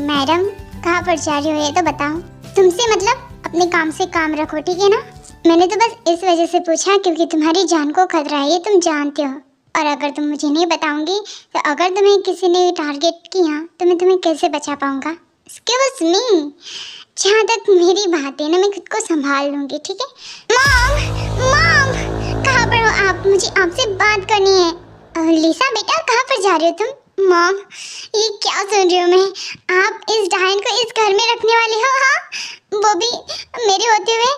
Madam, कहाँ पर जा रही हो ये तो बताओ। तुमसे मतलब अपने काम से काम रखो, ठीक है ना। मैंने तो बस इस वजह से पूछा क्योंकि तुम्हारी जान को खतरा है, ये तुम जानते हो। और अगर तुम मुझे नहीं बताओगी तो अगर तुम्हें किसी ने टारगेट किया तो मैं तुम्हें कैसे बचा पाऊंगा। एक्सक्यूज मी, जहाँ तक मेरी बात है ना, मैं खुद को संभाल लूंगी, ठीक है। मॉम, कहाँ पर हो आप? मुझे आपसे बात करनी है। लिसा बेटा, कहाँ पर जा रहे हो तुम? मॉम, ये क्या सुन रही हूँ मैं? आप इस डायन को इस घर में रखने वाले हो? हाँ, वो भी मेरे होते हुए।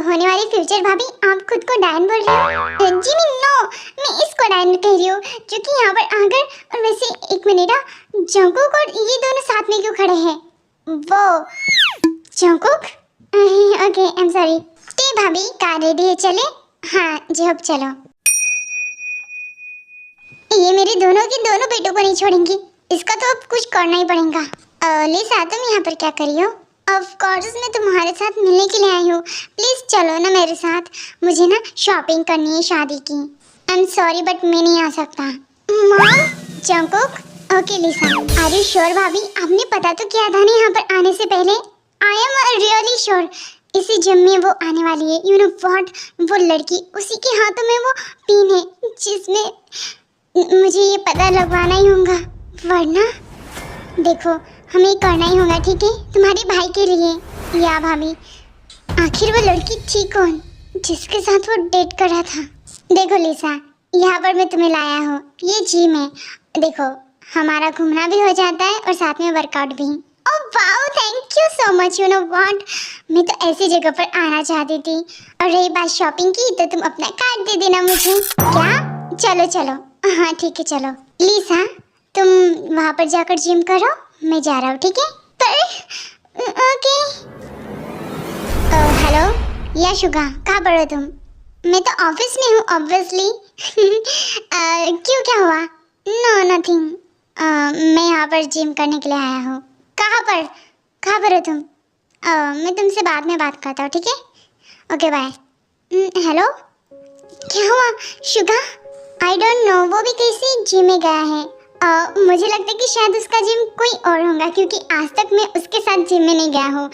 होने वाली फ्यूचर भाभी, आप खुद को डायन बोल रही हो? जी नो, मैं इसको डायन कह रही हूँ जो कि यहाँ पर आकर। और वैसे एक मिनट, जंगकुक और ये दोनों साथ में क्यों खड़े हैं? वो Jungkook? Okay, I am sorry. भाभी, कार रेडी है, चले? हाँ जी, अब चलो। ये मेरे दोनों के दोनों बेटों को नहीं छोड़ेंगी, इसका तो अब कुछ करना ही पड़ेगा। लिसा, तुम यहाँ पर क्या कर रही हो? ऑफ कोर्स मैं तुम्हारे साथ मिलने के लिए आई हूँ। प्लीज चलो ना मेरे साथ, मुझे ना शॉपिंग करनी है शादी की। आई एम सॉरी बट मैं नहीं आ सकता। Mom, Jungkook, okay Lisa. Are you sure भाभी? आपने पता तो किया था ना यहाँ पर आने से पहले? I am really sure. इसी जिम में वो आने वाली है। यू नो व्हाट, वो लड़की, उसी के हाथों में वो पिन है जिसमें मुझे ये पता लगवाना ही होगा, वरना देखो हमें करना ही होगा, ठीक है, तुम्हारे भाई के लिए। या भाभी, आखिर वो लड़की थी कौन जिसके साथ वो डेट कर रहा था? देखो लिसा, यहाँ पर मैं तुम्हें लाया हूँ, ये जिम है। देखो, हमारा घूमना भी हो जाता है और साथ में वर्कआउट भी। Oh wow, thank you so much. You know what, मैं तो ऐसी जगह पर आना चाहती थी। और रही बात शॉपिंग की, तो तुम अपना कार्ड दे देना मुझे। क्या? चलो चलो, हाँ ठीक है, चलो। लिसा, तुम वहाँ पर जाकर जिम करो, मैं जा रहा हूँ, ठीक है? पर ओके। हेलो यशुगा, कहाँ पर हो तुम? मैं तो ऑफिस में हूँ ऑब्वियसली। क्यों, क्या हुआ? No nothing. मैं यहाँ पर जिम करने के लिए आया हूँ। कहाँ पर हो तुम? मैं तुमसे बाद में बात करता हूँ, ठीक है? Okay bye. हेलो, क्या हुआ शुगा? आई डोंट नो, वो भी किसी जिम में गया है। मुझे लगता है कि शायद उसका जिम कोई और होगा, क्योंकि आज तक मैं उसके साथ जिम में नहीं गया हूँ।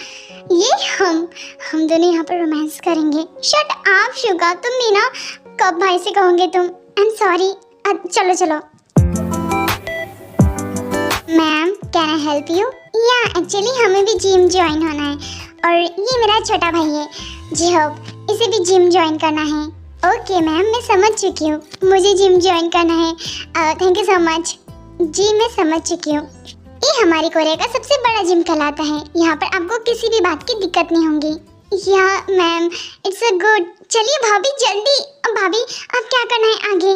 ये हम दोनों यहाँ पर रोमांस करेंगे। शट अप शुगा, तुम भी ना कब भाई से कहोगे तुम? आई एम सॉरी। चलो चलो। Ma'am, can I help you? या एक्चुअली हमें भी जिम ज्वाइन होना है, और ये मेरा छोटा भाई है जी होप, इसे भी जिम ज्वाइन करना है। ओके मैम, मैं समझ चुकी हूँ, मुझे जिम ज्वाइन करना है। Thank you so much. जी मैं समझ चुकी हूँ। ये हमारी कोरिया का सबसे बड़ा जिम कहलाता है। यहाँ पर आपको किसी भी बात की दिक्कत नहीं होगी। या मैम, इट्स अ गुड। चलिए भाभी जल्दी। भाभी, आप क्या करना है आगे?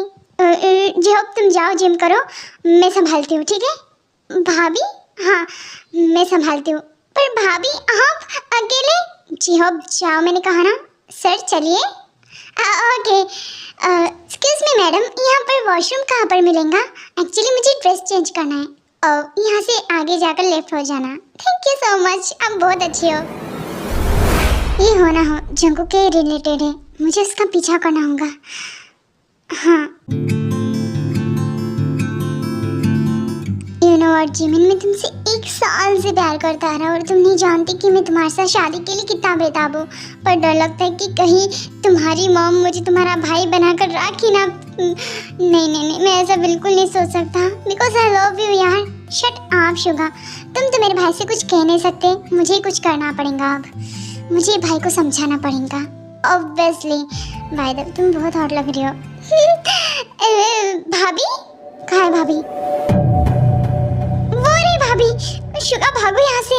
जी होप तुम जाओ जिम करो, मैं संभालती हूँ, ठीक है? भाभी, हाँ मैं संभालती हूँ। पर भाभी आप अकेले? जी होप जाओ, मैंने कहा ना। सर चलिए। ओके, एक्सक्यूज मी मैडम, यहाँ पर वॉशरूम कहाँ पर मिलेगा? एक्चुअली मुझे ड्रेस चेंज करना है। यहाँ से आगे जाकर लेफ्ट हो जाना। थैंक यू सो मच, आप बहुत अच्छी हो। ये हो ना हो जंगकुक के रिलेटेड है, मुझे उसका पीछा करना होगा। हाँ यू नो व्हाट जिमिन, मैं तुमसे 1 साल से प्यार करता रहा, और तुम नहीं जानती कि मैं तुम्हारे साथ शादी के लिए कितना बेताब हूँ। पर डर लगता है कि कहीं तुम्हारी मॉम मुझे तुम्हारा भाई बनाकर राखी ना। नहीं, मैं ऐसा बिल्कुल नहीं सोच सकता, बिकॉज आई लव यू यार। शट अप शुगा, तुम तो मेरे भाई से कुछ कह नहीं सकते, मुझे कुछ करना पड़ेगा। अब मुझे भाई को समझाना पड़ेगा ऑब्वियसली। भाई द तुम बहुत हॉट लग रही हो। भाभी, कहाँ है भाभी? वो रे भाभी, शुगा भागो यहाँ से।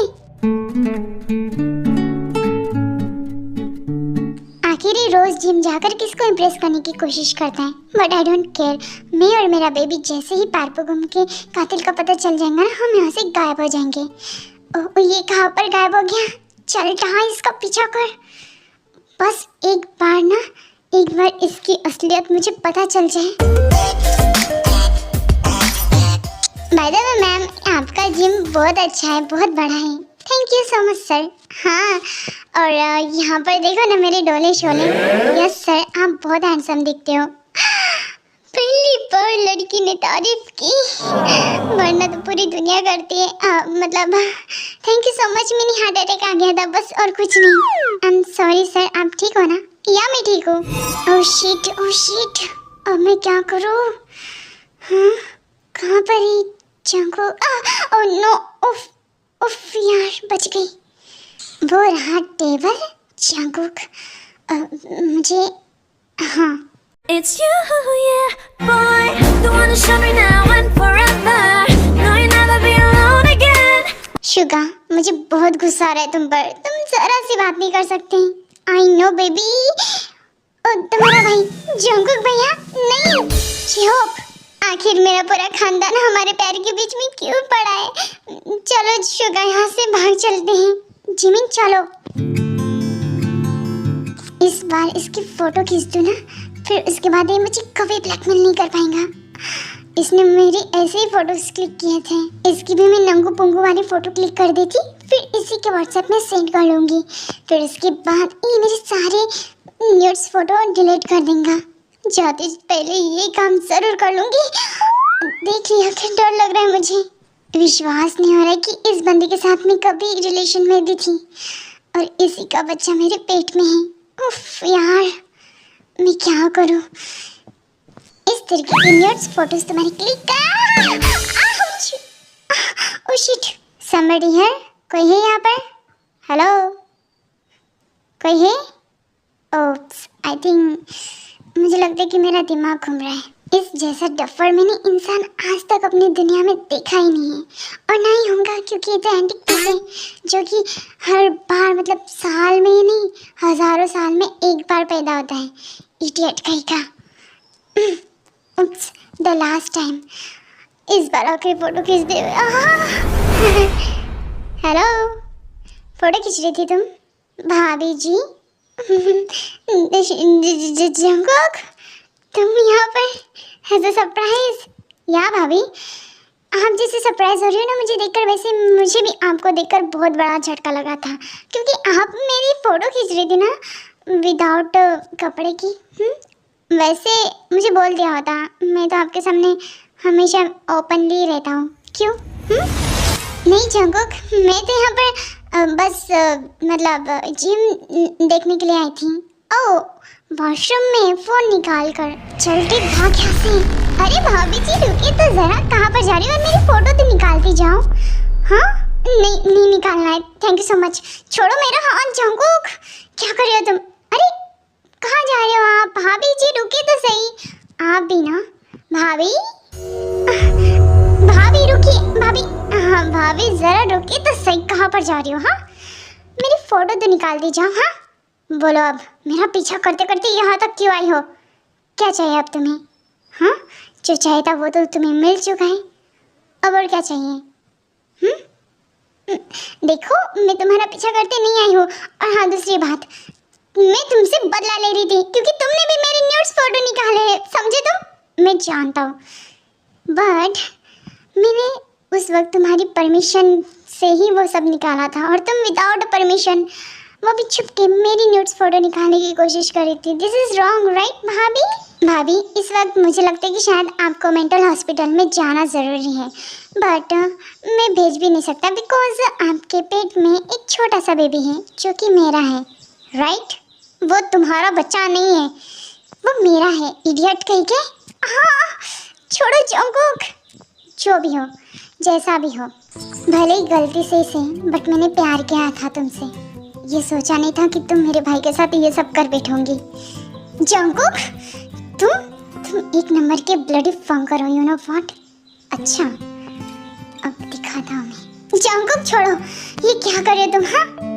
आखिर ये रोज जिम जाकर किसको इम्प्रेस करने की कोशिश करता है, बट आई डोंट केयर। मैं और मेरा बेबी जैसे ही पार्क पर घूम के कातिल का पता चल जाएगा ना, हम यहाँ से गायब हो जाएंगे। ये कहाँ पर गायब हो गया? चल कहाँ इसका पीछा कर। बस एक बार इसकी असलियत मुझे पता चल जाए। बाय द वे मैम, आपका जिम बहुत अच्छा है, बहुत बड़ा है। Thank you so much sir. हाँ, और यहाँ पर देखो ना मेरे डोले शोले। यस सर, आप बहुत हैंडसम दिखते हो। पहली बार लड़की ने तारीफ की, वरना तो पूरी दुनिया करती है। मतलब thank you so much. Mini heart attack आ गया था बस, और कुछ नहीं। I am sorry sir. आप ठीक हो ना? या मैं ठीक हूँ? ओह शिट, ओह शिट, अब मैं क्या करूँ? हाँ, कहाँ पर है जंगो? ओह नो, उफ उफ यार, बच गई। वो रहा टेबल। जंगुक, मुझे, हाँ। It's you, yeah, boy. The one to show me now and forever. No, you'll never be alone again. Suga, मुझे बहुत गुस्सा आ रहा है तुम पर। तुम जरा सी बात नहीं कर सकते? I know baby. तुम्हारा भाई जंगुक भैया? नहीं, होप। आखिर मेरा पूरा खानदान हमारे पैर के बीच में क्यों पड़ा है? चलो शुगा, यहाँ से भाग चलते हैं। जिमिन चलो। इस बार इसकी फोटो खींच दूँ ना, फिर उसके बाद ये मुझे कभी ब्लैकमेल नहीं कर पाएगा। इसने मेरी ऐसे ही फोटोज क्लिक किए थे, इसकी भी मैं नंगू पुंगू वाली फोटो क्लिक कर देती, फिर इसी के व्हाट्सएप में सेंड कर लूँगी। फिर उसके बाद ये मेरे सारे न्यूड्स फोटो डिलीट कर देगा। जाते पहले ये काम जरूर कर लूँगी। देख लिया, फिर डर लग रहा है मुझे। विश्वास नहीं हो रहा है कि इस बंदे के साथ मैं कभी रिलेशन में भी थी, और इसी का बच्चा मेरे पेट में है। उफ यार, मैं क्या करूं? इस तरीके की न्यूड्स फोटोज तुम्हारी क्लिक कर। ओह शिट, समबडी है? कोई है यहाँ पर? हेलो, कोई है? ओप्स, आई थिंक, मुझे लगता है कि मेरा दिमाग घूम रहा है। इस जैसा डफर मैंने इंसान आज तक अपनी दुनिया में देखा ही नहीं है, और ना ही होगा, क्योंकि ये तो एंटिक पीस है जो कि हर बार, मतलब साल में ही नहीं, हजारों साल में एक बार पैदा होता है। इडियट कहीं का। उप्स, द लास्ट टाइम। इस बार आके फोटो खींच दे। हेलो, फोटो खींच रही थी तुम? भाभी जी? जंगुक, तुम यहाँ पर एज अ सरप्राइज? या भाभी, आप जैसे सरप्राइज हो रही हो ना मुझे देखकर, वैसे मुझे भी आपको देखकर बहुत बड़ा झटका लगा था, क्योंकि आप मेरी फोटो खींच रही थी ना विदाउट कपड़े की। वैसे मुझे बोल दिया होता, मैं तो आपके सामने हमेशा ओपनली रहता हूँ। क्यों? नहीं जंगुक, मैं तो यहाँ पर बस मतलब जिम देखने के लिए आई थी। ओह, वॉशरूम में फोन निकाल कर चल के भाग यहाँ से। अरे भाभी जी रुकिए तो जरा, कहाँ पर जा रही हो? मेरी फोटो तो निकालती जाओ। हाँ, नहीं निकालना है, थैंक यू सो मच। छोड़ो मेरा हाथ जंगुक, क्या कर रहे हो तुम? अरे कहाँ जा रहे हो आप? भाभी जी रुकिए तो सही। आप भी ना भाभी? भाभी रुकिए, भाभी। हाँ भाभी जरा रुकिए तो सही, कहाँ पर जा रही हो? हाँ, मेरी फोटो तो निकाल दी जाओ। हाँ बोलो, अब मेरा पीछा करते करते यहाँ तक क्यों आई हो? क्या चाहिए अब तुम्हें? हाँ, जो चाहिए था वो तो तुम्हें मिल चुका है, अब और क्या चाहिए? देखो, मैं तुम्हारा पीछा करते नहीं आई हूँ। और हाँ, दूसरी बात, मैं तुमसे बदला ले रही थी, क्योंकि तुमने भी मेरे न्यूड्स फोटो निकाले हैं, समझे तुम? मैं जानता हूँ, बट मैंने उस वक्त तुम्हारी परमिशन से ही वो सब निकाला था, और तुम विदाउट परमिशन, वो भी छुप के मेरी न्यूड्स फोटो निकालने की कोशिश कर रही थी। दिस इज रॉन्ग, राइट भाभी? भाभी, इस वक्त मुझे लगता है कि शायद आपको मेंटल हॉस्पिटल में जाना ज़रूरी है, बट मैं भेज भी नहीं सकता, बिकॉज आपके पेट में एक छोटा सा बेबी है जो कि मेरा है, राइट? वो तुम्हारा बच्चा नहीं है, वो मेरा है, इडियट कहीं के। हाँ, छोड़ो जंगुक, जो भी हो, जैसा भी हो, भले ही गलती से बट मैंने प्यार किया था तुमसे। ये सोचा नहीं था कि तुम मेरे भाई के साथ ये सब कर बैठोगी। जंगुक, तुम एक नंबर के ब्लडी फंकर हो, यू नो व्हाट? अच्छा, अब दिखाता हूँ मैं। जंगुक छोड़ो, ये क्या कर रहे हो तुम? हाँ,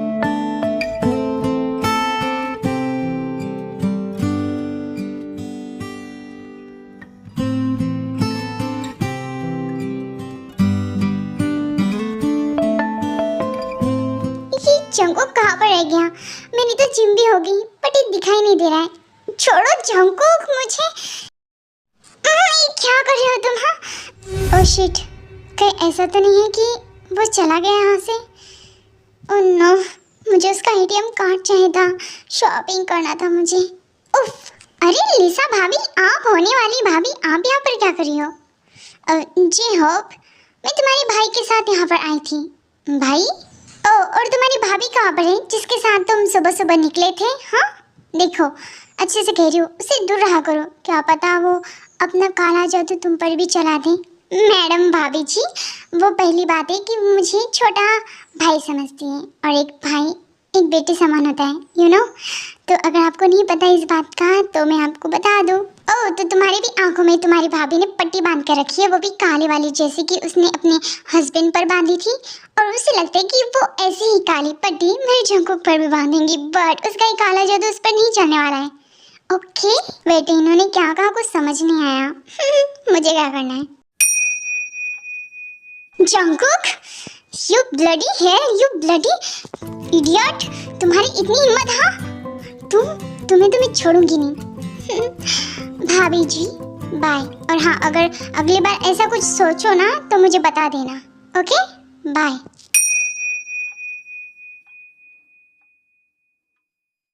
जंगुक कहाँ पर रह गया? मेरी तो जिम भी होगी, बट ये दिखाई नहीं दे रहा है। छोड़ो जंगुक मुझे। क्या कर रहे हो तुम? हाँ, ओह शिट, कहीं ऐसा तो नहीं है कि वो चला गया यहाँ से? ओह नो, मुझे उसका एटीएम कार्ड चाहिए था, शॉपिंग करना था मुझे। उफ, अरे लिसा भाभी, आप होने वाली भाभी, आप यहाँ पर क्या कर रही हो? जी होप, मैं तुम्हारे भाई के साथ यहाँ पर आई थी। भाई? ओ, और तुम्हारी भाभी कहाँ पर है जिसके साथ तुम सुबह सुबह निकले थे? हाँ, देखो अच्छे से कह रही हो, उससे दूर रहा करो, क्या पता वो अपना काला जादू तुम पर भी चला दे। मैडम भाभी जी, वो पहली बात है कि मुझे छोटा भाई समझती है और एक भाई एक बेटे समान होता है, यू नो। तो अगर आपको नहीं पता इस बात का तो मैं आपको बता दूँ। ओह, तो तुम्हारी भी आंखों में तुम्हारी भाभी ने पट्टी बांध कर रखी है, वो भी काले वाली, जैसे कि उसने अपने हस्बैंड पर बांधी थी, और उसे लगता है कि वो ऐसी ही काली पट्टी मेरे जंकुक पर भी बांधेंगी, बट उसका ही काला जादू उस पर नहीं चलने वाला है। ओके, बेटे इन्होंने क्या कहा कुछ समझ नहीं आया। मुझे क्या करना है? जंकुक, यू ब्लडी है, यू ब्लडी इडियट, तुम्हारी इतनी हिम्मत? हाँ, तुम्हें तो मैं छोड़ूंगी नहीं। भाभी जी बाय, और हाँ, अगर अगली बार ऐसा कुछ सोचो ना तो मुझे बता देना। Okay bye.